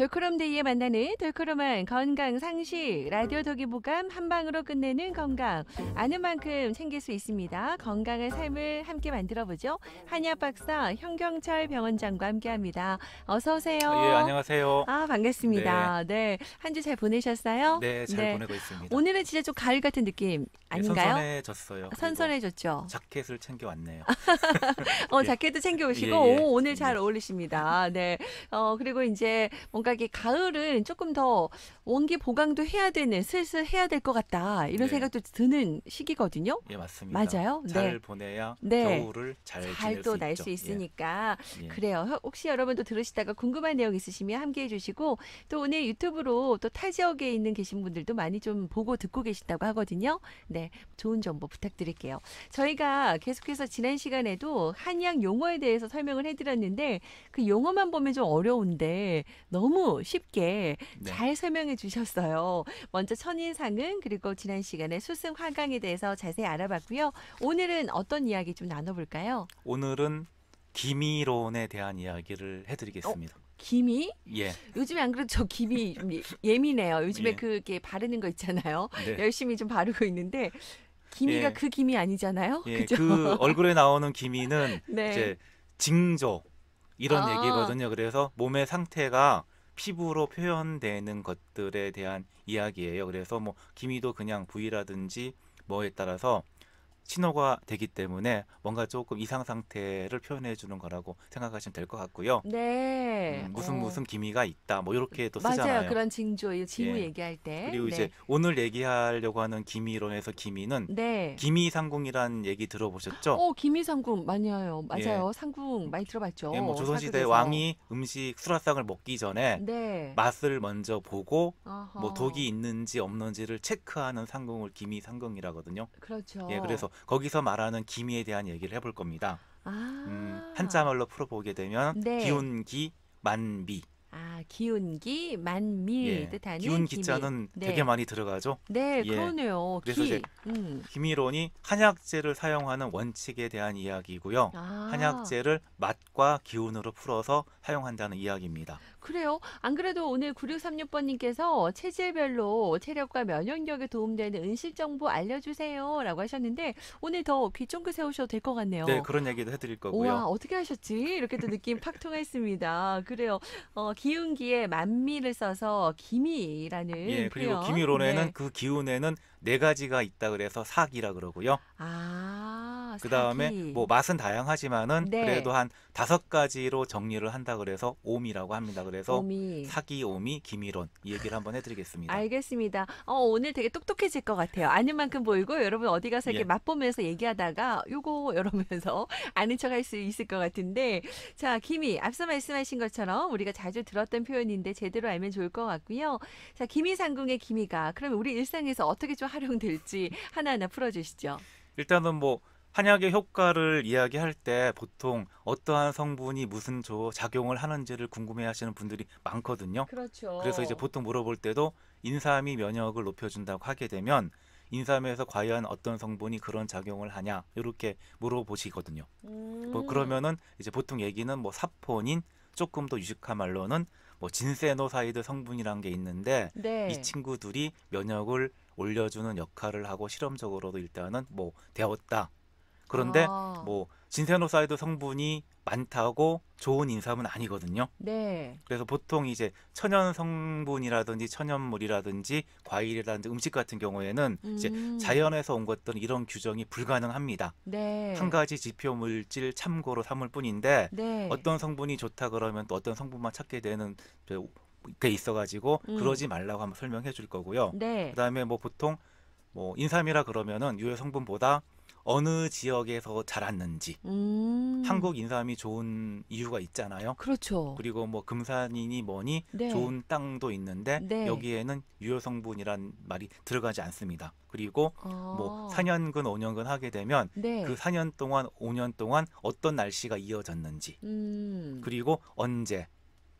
돌크롬데이에 만나는 돌크롬한 건강 상식, 라디오 덕이보감 한 방으로 끝내는 건강. 아는 만큼 챙길 수 있습니다. 건강한 삶을 함께 만들어보죠. 한의학 박사 현경철 병원장과 함께합니다. 어서 예, 오세요. 안녕하세요. 아, 네, 반갑습니다. 네, 한 주 잘 보내셨어요? 네, 잘 네, 보내고 있습니다. 오늘은 진짜 좀 가을 같은 느낌 예, 아닌가요? 선선해졌어요. 그리고 선선해졌죠. 자켓을 챙겨왔네요. 예, 자켓도 챙겨오시고, 예, 예, 오늘 잘 네, 어울리십니다. 네. 그리고 이제 뭔가 이게 가을은 조금 더 원기 보강도 해야 되는, 슬슬 해야 될 것 같다. 이런 네, 생각도 드는 시기거든요. 예, 맞습니다. 맞아요? 네. 잘 보내야 네. 겨울을 잘 잘 지낼 또 수 날 수 있죠. 예, 있으니까. 예, 그래요. 혹시 여러분도 들으시다가 궁금한 내용 있으시면 함께 해주시고, 또 오늘 유튜브로 또 타 지역에 있는 계신 분들도 많이 좀 보고 듣고 계신다고 하거든요. 네. 좋은 정보 부탁드릴게요. 저희가 계속해서 지난 시간에도 한의학 용어에 대해서 설명을 해드렸는데 그 용어만 보면 좀 어려운데 너무 쉽게 네. 잘 설명해 주셨어요. 먼저 천인상은 그리고 지난 시간에 수승화강에 대해서 자세히 알아봤고요. 오늘은 어떤 이야기 좀 나눠볼까요? 오늘은 기미론에 대한 이야기를 어, 해드리겠습니다. 기미? 예, 요즘에 안 그래도 저 기미 좀 예민해요. 요즘에 예, 그게 바르는 거 있잖아요. 네, 열심히 좀 바르고 있는데 기미가 예, 그 기미 아니잖아요. 예. 그죠? 그 얼굴에 나오는 기미는 네. 이제 징조 이런 아, 얘기거든요. 그래서 몸의 상태가 피부로 표현되는 것들에 대한 이야기예요. 그래서 뭐 기미도 그냥 부위라든지 뭐에 따라서 신호가 되기 때문에 뭔가 조금 이상 상태를 표현해 주는 거라고 생각하시면 될 것 같고요. 네. 무슨 기미가 있다. 뭐 이렇게 또 맞아요. 쓰잖아요. 그런 징조, 이 징후 예. 얘기할 때. 그리고 이제 네. 오늘 얘기하려고 하는 기미론에서 기미는 네. 기미상궁이라는 얘기 들어보셨죠? 기미상궁 많이 해요. 예. 맞아요. 상궁 많이 예, 뭐 들어봤죠. 조선시대 사극에서. 왕이 음식 수라상을 먹기 전에 네. 맛을 먼저 보고 뭐 독이 어허. 있는지 없는지를 체크하는 상궁을 기미상궁이라거든요. 예, 그렇죠. 그래서 거기서 말하는 기미에 대한 얘기를 해볼 겁니다. 아. 한자말로 풀어보게 되면 네. 기운기 만비. 아, 기운기 만미 예, 뜻하는 기운 기미. 기자는 되게 네. 많이 들어가죠. 네, 예, 그러네요. 그래서 이제 기미론이 한약재를 사용하는 원칙에 대한 이야기고요. 아. 한약재를 맛과 기운으로 풀어서 사용한다는 이야기입니다. 그래요? 안 그래도 오늘 9636번님께서 체질별로 체력과 면역력에 도움되는 음식 정보 알려주세요. 라고 하셨는데, 오늘 더 귀 쫑긋 세우셔도 될 것 네, 같네요. 그런 얘기도 해드릴 거고요. 우와, 어떻게 하셨지? 이렇게 또 느낌 팍 통했습니다. 그래요. 기운기에 만미를 써서 기미라는 예, 그리고 표현. 기미론에는 네. 그 기운에는 네 가지가 있다 그래서 사기라 그러고요. 아, 그 다음에 사기. 뭐 맛은 다양하지만은 그래도 네. 한 다섯 가지로 정리를 한다 그래서 오미라고 합니다. 그래서 오미. 사기, 오미, 기미론 이 얘기를 한번 해드리겠습니다. 알겠습니다. 오늘 되게 똑똑해질 것 같아요. 아는 만큼 보이고 여러분 어디 가서 이렇게 예, 맛보면서 얘기하다가 요거 이러면서 아는 척 할 수 있을 것 같은데 자, 기미 앞서 말씀하신 것처럼 우리가 자주 들었던 표현인데 제대로 알면 좋을 것 같고요. 자, 기미상궁의 기미가 그러면 우리 일상에서 어떻게 좀 활용될지 하나하나 풀어주시죠. 일단은 뭐 한약의 효과를 이야기할 때 보통 어떠한 성분이 무슨 작용을 하는지를 궁금해하시는 분들이 많거든요. 그래서 이제 그렇죠. 보통 물어볼 때도 인삼이 면역을 높여준다고 하게 되면 인삼에서 과연 어떤 성분이 그런 작용을 하냐 이렇게 물어보시거든요. 뭐 음, 그러면은 이제 보통 얘기는 뭐 사포닌, 조금 더 유식한 말로는 뭐 진세노사이드 성분이란 게 있는데 이 네. 친구들이 면역을 올려주는 역할을 하고 실험적으로도 일단은 뭐 되었다. 그런데 아, 뭐 진세노사이드 성분이 많다고 좋은 인삼은 아니거든요. 네. 그래서 보통 이제 천연 성분이라든지 천연물이라든지 과일이라든지 음식 같은 경우에는 이제 음, 자연에서 온 것들은 이런 규정이 불가능합니다. 한 네. 가지 지표 물질 참고로 삼을 뿐인데 네. 어떤 성분이 좋다 그러면 또 어떤 성분만 찾게 되는 게 있어가지고 음, 그러지 말라고 한번 설명해 줄 거고요. 네. 그다음에 뭐 보통 뭐 인삼이라 그러면은 유해 성분보다 어느 지역에서 자랐는지 음. 한국 인삼이 좋은 이유가 있잖아요. 그렇죠. 그리고 뭐 금산이니 뭐니 네. 좋은 땅도 있는데 네. 여기에는 유효 성분이란 말이 들어가지 않습니다. 그리고 뭐 아. 4년근 5년근 하게 되면 그 네. 4년 동안 5년 동안 어떤 날씨가 이어졌는지 음. 그리고 언제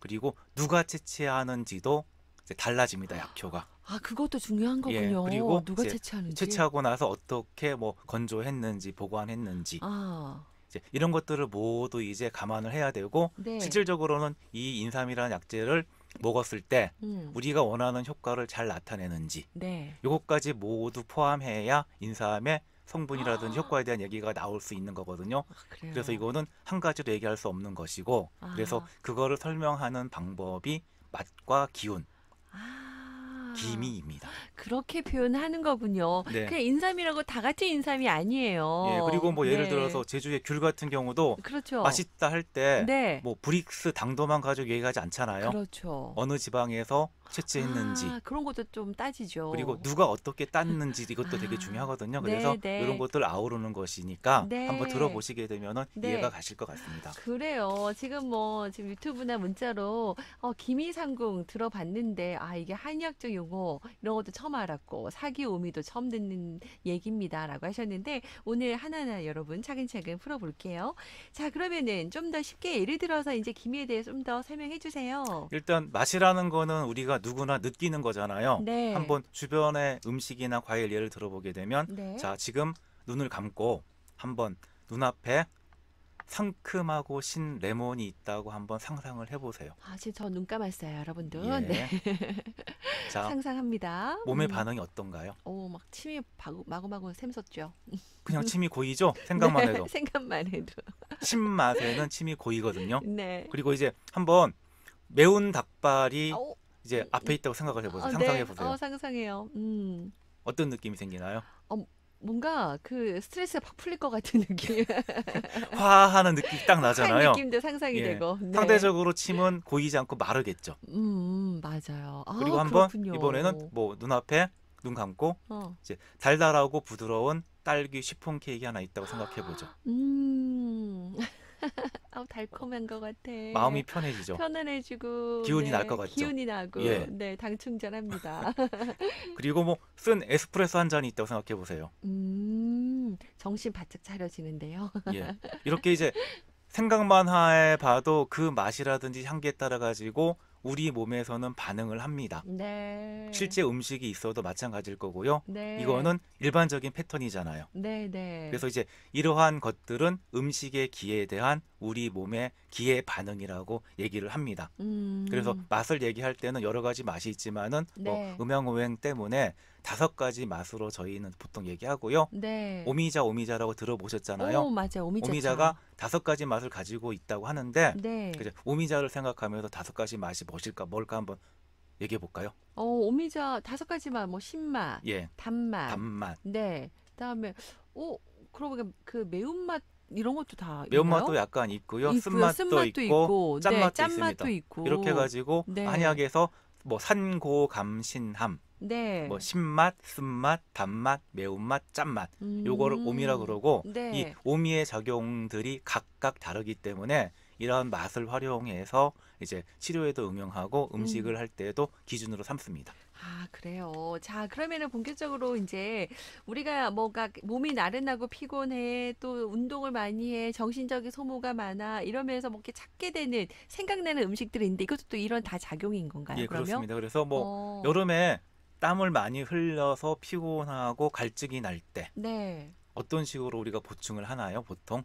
그리고 누가 채취하는지도 이제 달라집니다. 약효가. 그것도 중요한 예, 거군요. 그리고 누가 이제 채취하는지. 채취하고 나서 어떻게 뭐 건조했는지 보관했는지 아. 이제 이런 것들을 모두 이제 감안을 해야 되고 네. 실질적으로는 이 인삼이라는 약재를 먹었을 때 음. 우리가 원하는 효과를 잘 나타내는지 네. 요것까지 모두 포함해야 인삼의 성분이라든지 효과에 대한 얘기가 나올 수 있는 거거든요. 아, 그래요. 그래서 이거는 한 가지로 얘기할 수 없는 것이고 그래서 아. 그거를 설명하는 방법이 맛과 기운, 아. 기미입니다. 그렇게 표현하는 거군요. 네. 그냥 인삼이라고 다 같은 인삼이 아니에요. 예, 그리고 뭐 예를 네. 들어서 제주의 귤 같은 경우도 그렇죠. 맛있다 할 때 네. 뭐 브릭스 당도만 가지고 얘기하지 않잖아요. 그렇죠. 어느 지방에서 채취했는지 아, 그런 것도 좀 따지죠. 그리고 누가 어떻게 땄는지 이것도 되게 아, 중요하거든요. 네, 그래서 네. 이런 것들 아우르는 것이니까 네. 한번 들어보시게 되면은 네. 이해가 가실 것 같습니다. 그래요. 지금 유튜브나 문자로 기미상궁 들어봤는데 이게 한의학적 용어 이런 것도 처음 알았고 사기오미도 처음 듣는 얘기입니다라고 하셨는데 오늘 하나하나 여러분 차근차근 풀어볼게요. 자, 그러면은 좀 더 쉽게 예를 들어서 이제 기미에 대해 좀 더 설명해 주세요. 일단 맛이라는 거는 우리가 누구나 느끼는 거잖아요. 네. 한번 주변의 음식이나 과일 예를 들어보게 되면 네. 자, 지금 눈을 감고 한번 눈앞에 상큼하고 신 레몬이 있다고 한번 상상을 해보세요. 지금 저 눈 감았어요, 여러분들. 예. 네. 자, 상상합니다. 몸의 반응이 어떤가요? 막 침이 마구마구 샘솟죠. 그냥 침이 고이죠? 생각만 네, 해도. 생각만 해도. 신맛에는 침이 고이거든요. 네. 그리고 이제 한번 매운 닭발이 어, 이제 앞에 있다고 생각을 해보세요. 네. 상상해보세요. 상상해요. 어떤 느낌이 생기나요? 뭔가 그 스트레스가 팍 풀릴 것 같은 느낌. 화하는 느낌이 딱 한 나잖아요. 느낌도 상상이 예. 되고. 네. 상대적으로 침은 고이지 않고 마르겠죠. 맞아요. 그리고 한번 그렇군요. 이번에는 뭐 눈앞에 눈 감고 어. 이제 달달하고 부드러운 딸기 시폰 케이크 하나 있다고 생각해보죠. 달콤한 것 같아. 마음이 편해지죠. 편안해지고 기운이 날 것 같죠? 기운이 나고 예. 네, 당 충전합니다. 그리고 뭐 쓴 에스프레소 한 잔이 있다고 생각해보세요. 정신 바짝 차려지는데요. 예. 이렇게 이제 생각만 해봐도 그 맛이라든지 향기에 따라 가지고 우리 몸에서는 반응을 합니다. 네. 실제 음식이 있어도 마찬가지일 거고요. 네. 이거는 일반적인 패턴이잖아요. 네, 네. 그래서 이제 이러한 것들은 음식의 기에 대한 우리 몸의 기의 반응이라고 얘기를 합니다. 그래서 맛을 얘기할 때는 여러 가지 맛이 있지만은 네. 뭐 음양오행 때문에 5가지 맛으로 저희는 보통 얘기하고요. 네. 오미자라고 들어보셨잖아요. 맞아요. 오미자가 5가지 맛을 가지고 있다고 하는데 네. 그죠? 오미자를 생각하면서 5가지 맛이 뭘까 한번 얘기해 볼까요? 오미자 5가지만 뭐 신맛, 예, 단맛, 단맛, 네. 그다음에 그러고 보니까 그 매운맛 이런 것도 다 매운맛도 있나요? 약간 있고요, 있고요. 쓴맛도 있고, 짠맛도 짠맛도 있습니다. 있고. 이렇게 해가지고 네. 한약에서 뭐 산고감신함, 네. 뭐 신맛, 쓴맛, 단맛, 매운맛, 짠맛 요거를 오미라 그러고 네. 이 오미의 작용들이 각각 다르기 때문에 이런 맛을 활용해서 이제 치료에도 응용하고 음식을 할 때도 기준으로 삼습니다. 그래요. 자, 그러면은 본격적으로 이제 우리가 뭐가 몸이 나른하고 피곤해, 또 운동을 많이 해, 정신적인 소모가 많아, 이러면서 뭐 이렇게 찾게 되는, 생각나는 음식들이 있는데 이것도 또 이런 다 작용인 건가요, 예, 그러면? 그렇습니다. 그래서 뭐 어, 여름에 땀을 많이 흘려서 피곤하고 갈증이 날 때 네. 어떤 식으로 우리가 보충을 하나요, 보통?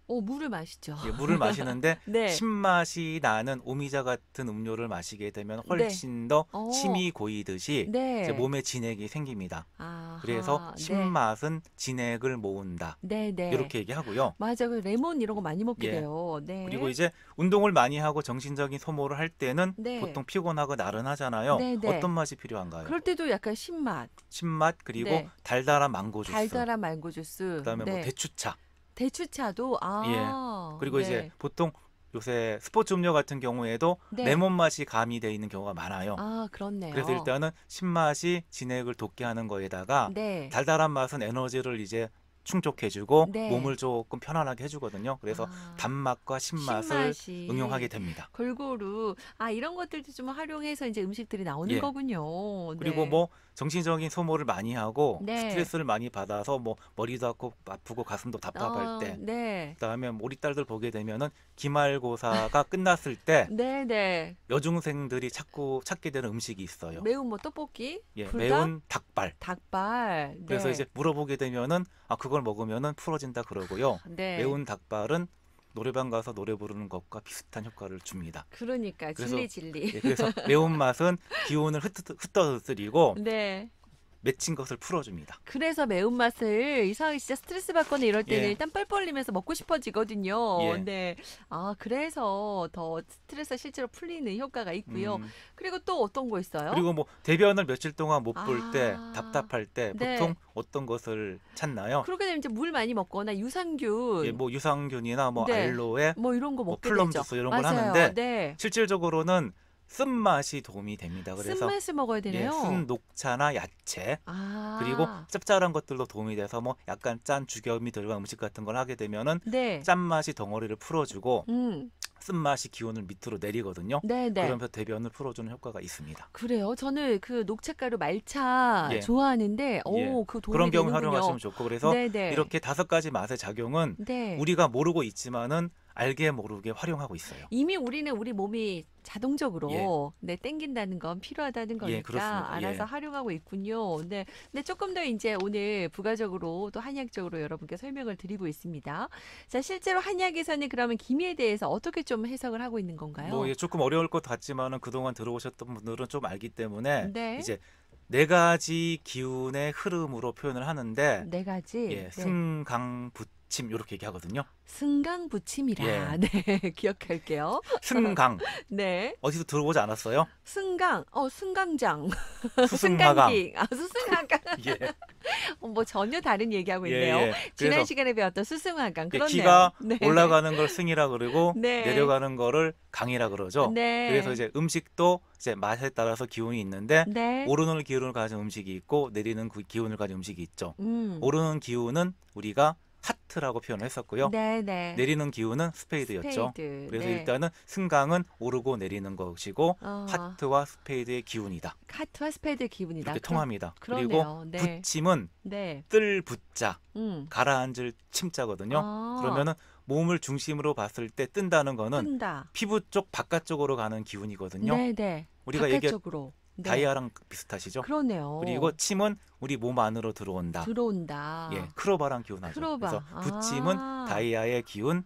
물을 마시죠. 예, 물을 마시는데 네. 신맛이 나는 오미자 같은 음료를 마시게 되면 훨씬 더 어. 침이 고이듯이 네. 이제 몸에 진액이 생깁니다. 아하, 그래서 네. 신맛은 진액을 모은다. 네, 네. 이렇게 얘기하고요. 맞아. 그 레몬 이런 거 많이 먹게 예. 돼요. 네. 그리고 이제 운동을 많이 하고 정신적인 소모를 할 때는 네. 보통 피곤하고 나른하잖아요. 네, 네. 어떤 맛이 필요한가요? 그럴 때도 약간 신맛, 신맛 그리고 네. 달달한 망고 주스. 달달한 망고 주스. 그다음에 네. 뭐 대추차. 대추차도 그리고 네. 이제 보통 요새 스포츠 음료 같은 경우에도 네. 레몬 맛이 가미되어 있는 경우가 많아요. 그렇네요. 그래서 일단은 신맛이 진액을 돋게 하는 거에다가 네. 달달한 맛은 에너지를 이제 충족해주고 네. 몸을 조금 편안하게 해주거든요. 그래서 단맛과 신맛을 신맛이 응용하게 됩니다. 골고루 이런 것들도 좀 활용해서 이제 음식들이 나오는 예. 거군요. 그리고 네. 뭐 정신적인 소모를 많이 하고 네. 스트레스를 많이 받아서 뭐 머리도 아프고 가슴도 답답할 때 네. 그다음에 우리 딸들 보게 되면은 기말고사가 끝났을 때 네, 네. 여중생들이 자꾸 찾게 되는 음식이 있어요. 매운 뭐 떡볶이, 예, 불닭, 매운 닭발. 닭발. 그래서 네. 이제 물어보게 되면은 그걸 먹으면은 풀어진다 그러고요. 네. 매운 닭발은 노래방 가서 노래 부르는 것과 비슷한 효과를 줍니다. 그러니까 그래서 진리. 예, 그래서 매운맛은 기운을 흩어뜨리고 네. 맺힌 것을 풀어줍니다. 그래서 매운맛을 이상하게 진짜 스트레스 받거나 이럴 때는 예. 일단 뻘뻘 흘리면서 먹고 싶어지거든요. 예. 네. 아, 그래서 더 스트레스가 실제로 풀리는 효과가 있고요. 음, 그리고 또 어떤 거 있어요? 그리고 뭐 대변을 며칠 동안 못 볼 때 아, 답답할 때 네. 보통 어떤 것을 찾나요? 그렇게 되면 이제 물 많이 먹거나 유산균, 예, 뭐 유산균이나 뭐 네. 알로에, 뭐 이런 거 뭐 먹게 플럼 되죠. 주스 이런 걸 맞아요. 하는데 네. 실질적으로는 쓴맛이 도움이 됩니다. 그래서 쓴맛을 먹어야 예, 되네요. 쓴 녹차나 야채 그리고 아, 짭짤한 것들도 도움이 돼서 뭐 약간 짠 죽염이 들어간 음식 같은 걸 하게 되면은 네. 짠맛이 덩어리를 풀어주고 음, 쓴맛이 기운을 밑으로 내리거든요. 네, 네. 그러면서 대변을 풀어주는 효과가 있습니다. 그래요. 저는 그 녹차가루 말차 예. 좋아하는데, 예. 오, 그 그런 도움이 경우 되는군요. 활용하시면 좋고 그래서 네네. 이렇게 5가지 맛의 작용은 네. 우리가 모르고 있지만은 알게 모르게 활용하고 있어요. 이미 우리 몸이 자동적으로 네, 땡긴다는 건 필요하다는 거니까 그렇습니다. 알아서 활용하고 있군요. 네. 근데 조금 더 이제 오늘 부가적으로 또 한약적으로 여러분께 설명을 드리고 있습니다. 자, 실제로 한약에서는 그러면 기미에 대해서 어떻게 좀 해석을 하고 있는 건가요? 뭐 조금 어려울 것 같지만은 그동안 들어오셨던 분들은 좀 알기 때문에 네. 이제 4가지 기운의 흐름으로 표현을 하는데 네 가지. 네. 승강부침 이렇게 얘기하거든요. 승강부침이라. 예. 네, 기억할게요. 승강 네. 어디서 들어보지 않았어요? 승강, 승강장, 수승하강. 승강기, 수승하강. 예. 뭐 전혀 다른 얘기하고 예, 있네요. 예. 지난 그래서 시간에 배웠던 수승하강. 그렇네요. 기가 네. 올라가는 걸 승이라 그러고 네. 내려가는 거를 강이라 그러죠. 네. 그래서 이제 음식도 이제 맛에 따라서 기운이 있는데 네. 오르는 기운을 가진 음식이 있고 내리는 그 기운을 가진 음식이 있죠. 음. 오르는 기운은 우리가 하트라고 표현을 했었고요. 네, 네. 내리는 기운은 스페이드였죠. 스페이드. 그래서 네. 일단은 승강은 오르고 내리는 것이고 어, 하트와 스페이드의 기운이다. 하트와 스페이드 기분이다. 이렇게 통합니다. 그러네요. 그리고 네. 부침은 네. 뜰 붙자 음. 가라앉을 침자거든요. 아, 그러면은 몸을 중심으로 봤을 때 뜬다는 거는 뜬다. 피부 쪽 바깥쪽으로 가는 기운이거든요. 네, 네. 우리가 얘기한 바깥쪽으로. 네. 다이아랑 비슷하시죠? 그러네요. 그리고 침은 우리 몸 안으로 들어온다. 들어온다. 예, 크로바랑 기운하죠. 크로바. 그래서 부침은 아. 다이아의 기운,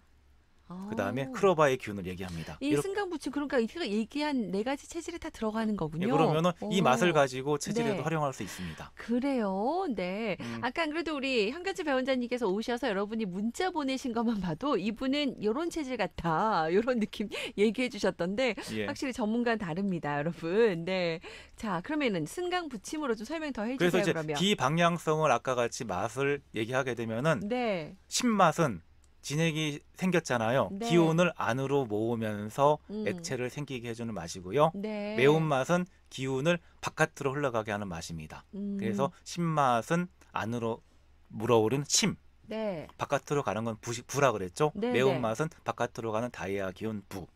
그다음에 크로바의 기운을 얘기합니다. 이 승강부침 그러니까 이가 얘기한 4가지 체질이 다 들어가는 거군요. 예, 그러면은 이 오. 맛을 가지고 체질에도 네. 활용할 수 있습니다. 그래요. 네. 아까 안 그래도 우리 현가지 배원자님께서 오셔서 여러분이 문자 보내신 것만 봐도 이분은 요런 체질 같아. 요런 느낌 얘기해 주셨던데 예. 확실히 전문가는 다릅니다, 여러분. 네. 자, 그러면은 승강부침으로 좀 설명 더 그래서 해주세요, 이제 그러면. 비방향성을 아까 같이 맛을 얘기하게 되면은 네. 신맛은 진액이 생겼잖아요. 네. 기운을 안으로 모으면서 음. 액체를 생기게 해주는 맛이고요. 네. 매운맛은 기운을 바깥으로 흘러가게 하는 맛입니다. 그래서 신맛은 안으로 물어오른 침, 네. 바깥으로 가는 건 부라 그랬죠. 네, 매운맛은 바깥으로 가는 다이아 기운 부.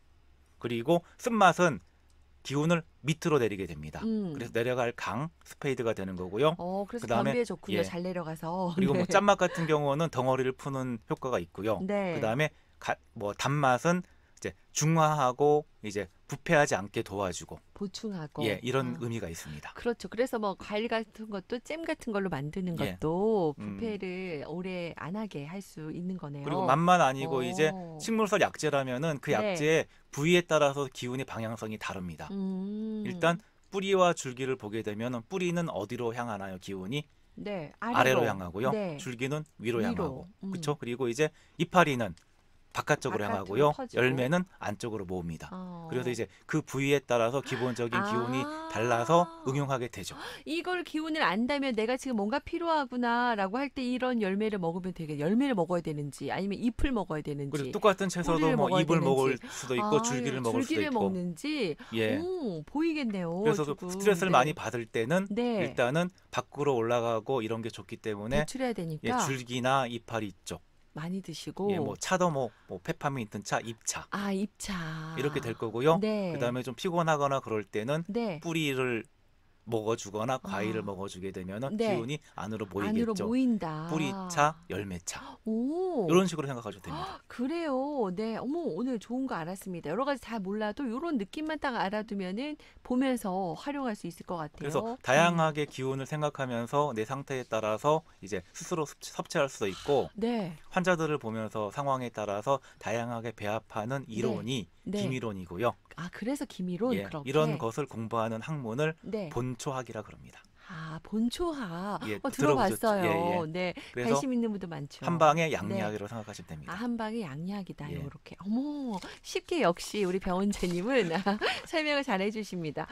그리고 쓴맛은 기운을 밑으로 내리게 됩니다. 그래서 내려갈 강, 스페이드가 되는 거고요. 그래서 그다음에, 변비에 좋군요. 예. 잘 내려가서. 그리고 네. 뭐 짠맛 같은 경우는 덩어리를 푸는 효과가 있고요. 네. 그다음에 뭐 단맛은 이제 중화하고 이제 부패하지 않게 도와주고 보충하고. 예, 이런 아. 의미가 있습니다. 그렇죠. 그래서 뭐 과일 같은 것도 잼 같은 걸로 만드는 예. 것도 부패를 오래 안 하게 할 수 있는 거네요. 그리고 맛만 아니고 이제 어. 식물성 약재라면은 그 네. 약재의 부위에 따라서 기운의 방향성이 다릅니다. 일단 뿌리와 줄기를 보게 되면 뿌리는 어디로 향하나요? 기운이 네. 아래로 향하고요. 네. 줄기는 위로 위로. 향하고 그렇죠. 그리고 이제 이파리는 바깥쪽으로 바깥으로 향하고요. 퍼지고. 열매는 안쪽으로 모읍니다. 어. 그래서 이제 그 부위에 따라서 기본적인 기운이 아. 달라서 응용하게 되죠. 이걸 기운을 안다면 내가 지금 뭔가 필요하구나라고 할 때 이런 열매를 먹으면 되게 열매를 먹어야 되는지 아니면 잎을 먹어야 되는지 그리고 똑같은 채소도 뿌리를 뭐 먹어야 잎을 먹을 되는지. 수도 있고 줄기를 먹을 수도 줄기를 있고. 먹는지 예. 보이겠네요. 그래서 조금. 스트레스를 네. 많이 받을 때는 네. 일단은 밖으로 올라가고 이런 게 좋기 때문에 배출해야 예, 되니까 줄기나 이파리 쪽, 많이 드시고 예, 뭐 차도 뭐 페퍼민트 차, 잎차 잎차 이렇게 될 거고요. 네. 그다음에 좀 피곤하거나 그럴 때는 네. 뿌리를 먹어주거나 과일을 아, 먹어주게 되면은 네. 기운이 안으로 안으로 모이겠죠. 모인다. 뿌리차, 열매차 오. 이런 식으로 생각하셔도 됩니다. 그래요. 네. 어머, 오늘 좋은 거 알았습니다. 여러 가지 잘 몰라도 요런 느낌만 딱 알아두면은 보면서 활용할 수 있을 것 그래서 같아요. 다양하게 기운을 생각하면서 내 상태에 따라서 이제 스스로 섭취할 수도 있고 네. 환자들을 보면서 상황에 따라서 다양하게 배합하는 네. 이론이 네. 기미론이고요. 아, 그래서 기미론 예, 이런 그렇게. 것을 공부하는 학문을 네. 본초학이라 그럽니다. 아, 본초학. 예, 들어보셨죠? 예, 들어봤어요. 예. 네. 그래서 관심 있는 분도 많죠. 한방의 네. 양리학이라고 생각하시면 아, 됩니다. 한방의 양약이다. 예. 요렇게. 어머, 쉽게 역시 우리 병원장님은 설명을 잘 해주십니다.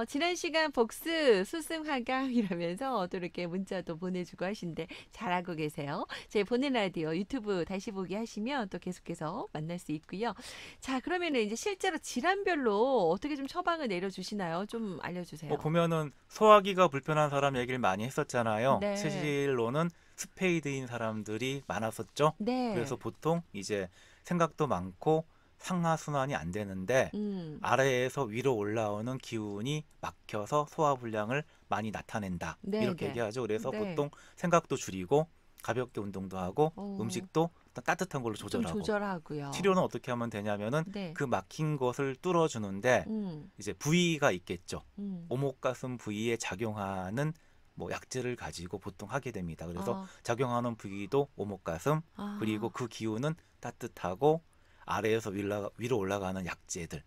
지난 시간 복습, 수승 하강 이러면서 또 이렇게 문자도 보내주고 하신데 잘하고 계세요. 저희 보는 라디오 유튜브 다시 보기 하시면 또 계속해서 만날 수 있고요. 자, 그러면은 이제 실제로 질환별로 어떻게 좀 처방을 내려주시나요? 좀 알려주세요. 보면은 소화기가 불편한 사람 얘기를 많이 했었잖아요. 네. 체질로는 스페이드인 사람들이 많았었죠. 그래서 네. 보통 이제 생각도 많고 상하순환이 안 되는데 음. 아래에서 위로 올라오는 기운이 막혀서 소화불량을 많이 나타낸다. 네, 이렇게 네. 얘기하죠. 그래서 네. 보통 생각도 줄이고 가볍게 운동도 하고 어, 음식도 따뜻한 걸로 좀 조절하고 조절하고요. 치료는 어떻게 하면 되냐면은 네. 그 막힌 것을 뚫어주는데 음. 이제 부위가 있겠죠. 음. 오목가슴 부위에 작용하는 뭐 약재를 가지고 보통 하게 됩니다. 그래서 아, 작용하는 부위도 오목가슴 그리고 아, 그 기운은 따뜻하고 아래에서 위로 올라가는 약재들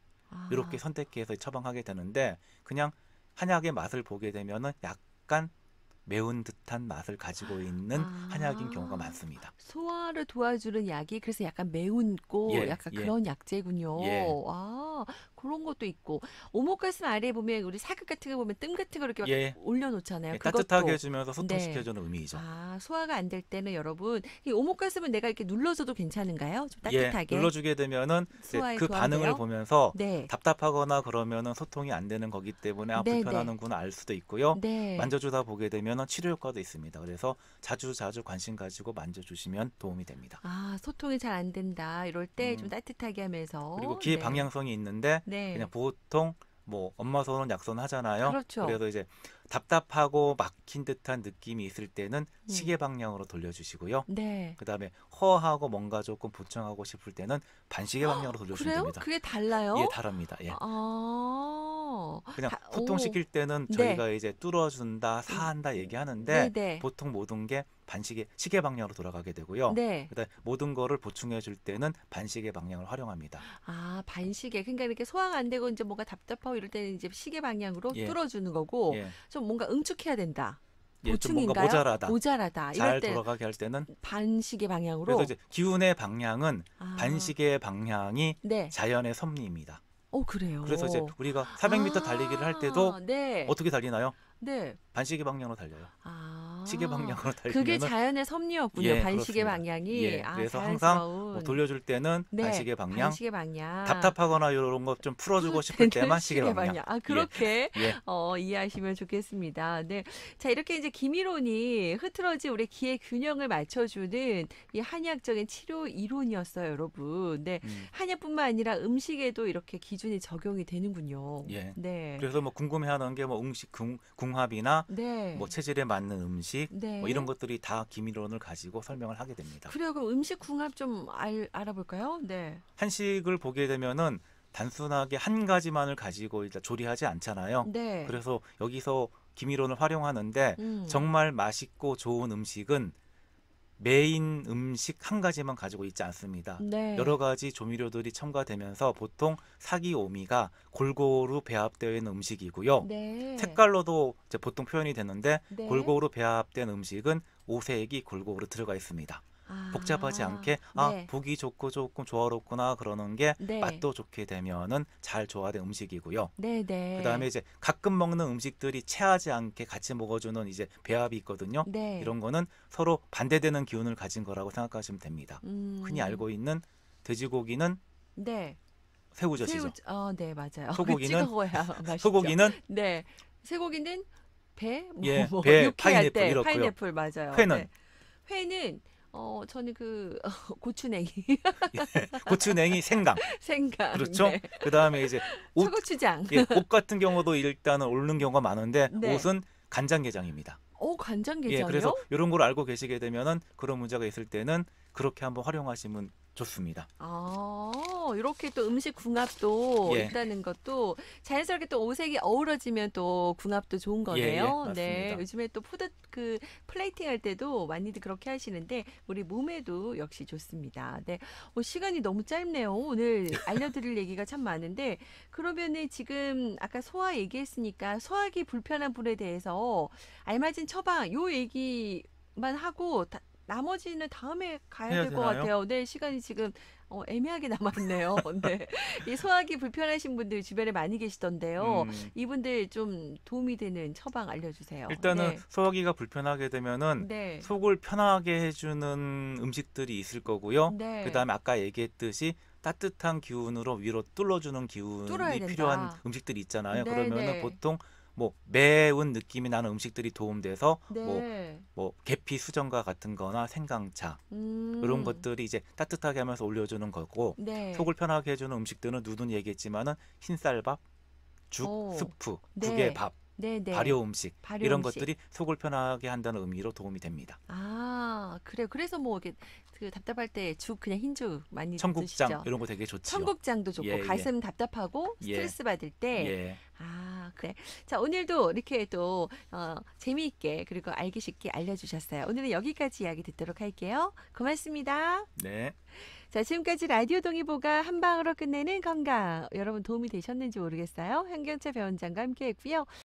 이렇게 아, 선택해서 처방하게 되는데 그냥 한약의 맛을 보게 되면은 약간 매운 듯한 맛을 가지고 있는 한약인 경우가 아. 많습니다. 소화를 도와주는 약이 그래서 약간 매운고 예, 약간 예, 그런 약재군요. 예, 아, 그런 것도 있고. 오목가슴 아래에 보면 우리 사극 같은 거 보면 뜸 같은 거 이렇게 막 예, 올려놓잖아요. 예, 따뜻하게 그것도. 해주면서 네. 소통시켜주는 의미죠. 아, 소화가 안 될 때는 여러분, 이 오목가슴은 내가 이렇게 눌러줘도 괜찮은가요? 좀 예, 따뜻하게 눌러주게 되면은 이제 소화에 그 도움이 반응을 돼요? 보면서 네. 답답하거나 그러면은 소통이 안 되는 거기 때문에 네, 네. 불편하는구나 알 수도 있고요. 네. 만져주다 보게 되면은 치료 효과도 있습니다. 그래서 자주 관심 가지고 만져주시면 도움이 됩니다. 아, 소통이 잘 안 된다. 이럴 때 좀 음, 따뜻하게 그리고 하면서. 기의 네. 방향성이 있는데 그냥 네. 보통 뭐 엄마 손은 약손 하잖아요. 그렇죠. 그래서 이제 답답하고 막힌 듯한 느낌이 있을 때는 음. 시계 방향으로 돌려주시고요. 네. 그다음에 허하고 뭔가 조금 보충하고 싶을 때는 반시계 방향으로 돌려주시면 그래요? 됩니다. 그게 예, 달라요? 다릅니다. 예. 아, 그냥 오, 소통시킬 때는 네. 저희가 이제 뚫어준다, 음, 사한다 얘기하는데 네네. 보통 모든 게 시계 방향으로 돌아가게 되고요. 네. 그다음에 모든 거를 보충해 줄 때는 반시계 방향을 활용합니다. 아, 반시계. 그러니까 이렇게 소화가 안 되고 이제 뭔가 답답하고 이럴 때는 이제 시계 방향으로 예, 뚫어주는 거고 예, 좀 뭔가 응축해야 된다. 예, 좀 뭔가 보충인가요? 모자라다. 모자라다. 이럴 잘 때는 돌아가게 할 때는 반시계 그래서 방향으로. 이제 기운의 방향은 아, 반시계 방향이 네. 자연의 섭리입니다. 그래서 이제 그래요. 우리가 400m 달리기를 할 때도 아, 네. 어떻게 달리나요? 네. 반시계 방향으로 달려요. 시계 아, 방향으로 그게 달리면은 자연의 섭리였군요. 예, 반시계 그렇습니다. 방향이. 예, 아, 그래서 항상 뭐 자연스러운. 돌려줄 때는 네, 반시계 방향, 반시계 방향. 답답하거나 이런 것 좀 풀어주고 싶을 때는 때만 시계 시계 방향. 방향. 아, 예, 그렇게 예, 이해하시면 좋겠습니다. 네. 자, 이렇게 이제 기미론이 흐트러진 우리 기의 균형을 맞춰주는 이 한의학적인 치료 이론이었어요, 여러분. 네. 음, 한약뿐만 아니라 음식에도 이렇게 기준이 적용이 되는군요. 예. 네. 그래서 뭐 궁금해하는 게 뭐 음식 궁합이나 뭐 네. 체질에 맞는 음식 뭐 이런 네. 것들이 다 기미론을 가지고 설명을 하게 됩니다. 그래요. 그럼 음식 궁합 좀 알아볼까요? 네. 한식을 보게 되면은 단순하게 한 가지만을 가지고 일단 조리하지 않잖아요. 네. 그래서 여기서 기미론을 활용하는데 음. 정말 맛있고 좋은 음식은 메인 음식 한 가지만 가지고 있지 않습니다. 여러 네. 가지 조미료들이 첨가되면서 보통 사기오미가 골고루 배합되어 있는 음식이고요. 네. 색깔로도 이제 보통 표현이 되는데 네. 골고루 배합된 음식은 오색이 골고루 들어가 있습니다. 복잡하지 아, 않게 네. 보기 좋고 조금 조화롭구나 그러는 게 네. 맛도 좋게 되면은 잘 조화된 음식이고요. 네, 그다음에 네. 이제 가끔 먹는 음식들이 체하지 않게 같이 먹어주는 이제 배합이 있거든요. 네. 이런 거는 서로 반대되는 기운을 가진 거라고 생각하시면 됩니다. 흔히 음. 알고 있는 돼지고기는 네. 새우젓이죠. 네, 맞아요. 그 찍어 소고기는 먹어야 맛있죠. 소고기는 네. 쇠고기는 배, 예, 뭐 배, 육회할 파인애플 때 이렇고요. 파인애플 맞아요. 회는 네. 회는 저는 그 고추냉이, 고추냉이, 생강. 생강, 그렇죠? 네. 그다음에 이제 옷, 초고추장. 예, 옷 같은 경우도 일단은 오르는 경우가 많은데 네. 옷은 간장게장입니다. 예, 간장게장이요? 그래서 이런 걸 알고 계시게 되면은 그런 문제가 있을 때는 그렇게 한번 활용하시면 좋습니다. 이렇게 또 음식 궁합도 예. 있다는 것도 자연스럽게 또 오색이 어우러지면 또 궁합도 좋은 예, 거네요. 맞습니다. 네. 요즘에 또 푸드 그 플레이팅 할 때도 많이들 그렇게 하시는데 우리 몸에도 역시 좋습니다. 네. 시간이 너무 짧네요. 오늘 알려드릴 얘기가 참 많은데 그러면은 지금 아까 소화 얘기했으니까 소화기 불편한 분에 대해서 알맞은 처방 요 얘기만 하고 나머지는 다음에 가야 해야 될 것 되나요? 같아요. 네, 시간이 지금 애매하게 남았네요. 네. 이 소화기 불편하신 분들 주변에 많이 계시던데요. 이분들 좀 도움이 되는 처방 알려주세요. 일단은 네. 소화기가 불편하게 되면은 네. 속을 편하게 해주는 음식들이 있을 거고요. 네. 그다음에 아까 얘기했듯이 따뜻한 기운으로 위로 뚫어주는 뚫어야 기운이 된다. 필요한 음식들이 있잖아요. 네, 그러면은 네. 보통 뭐 매운 느낌이 나는 음식들이 도움돼서 네. 뭐 계피 수정과 같은 거나 생강차 음. 이런 것들이 이제 따뜻하게 하면서 올려주는 거고 네. 속을 편하게 해주는 음식들은 누누이 얘기했지만은 흰쌀밥, 죽, 스프, 네. 국에 밥, 네, 네. 발효 음식 발효 이런 음식. 것들이 속을 편하게 한다는 의미로 도움이 됩니다. 그래요. 그래서 뭐 이렇게 그 답답할 때 죽 그냥 흰죽 많이 청국장 드시죠. 이런 거 되게 좋지요. 청국장도 좋고 예, 예. 가슴 답답하고 예. 스트레스 받을 때 예. 그래. 자, 오늘도 이렇게 또 재미있게 그리고 알기 쉽게 알려주셨어요. 오늘은 여기까지 이야기 듣도록 할게요. 고맙습니다. 네. 자, 지금까지 라디오 동의보가 한 방으로 끝내는 건강. 여러분 도움이 되셨는지 모르겠어요. 현경채 배원장과 함께 했고요.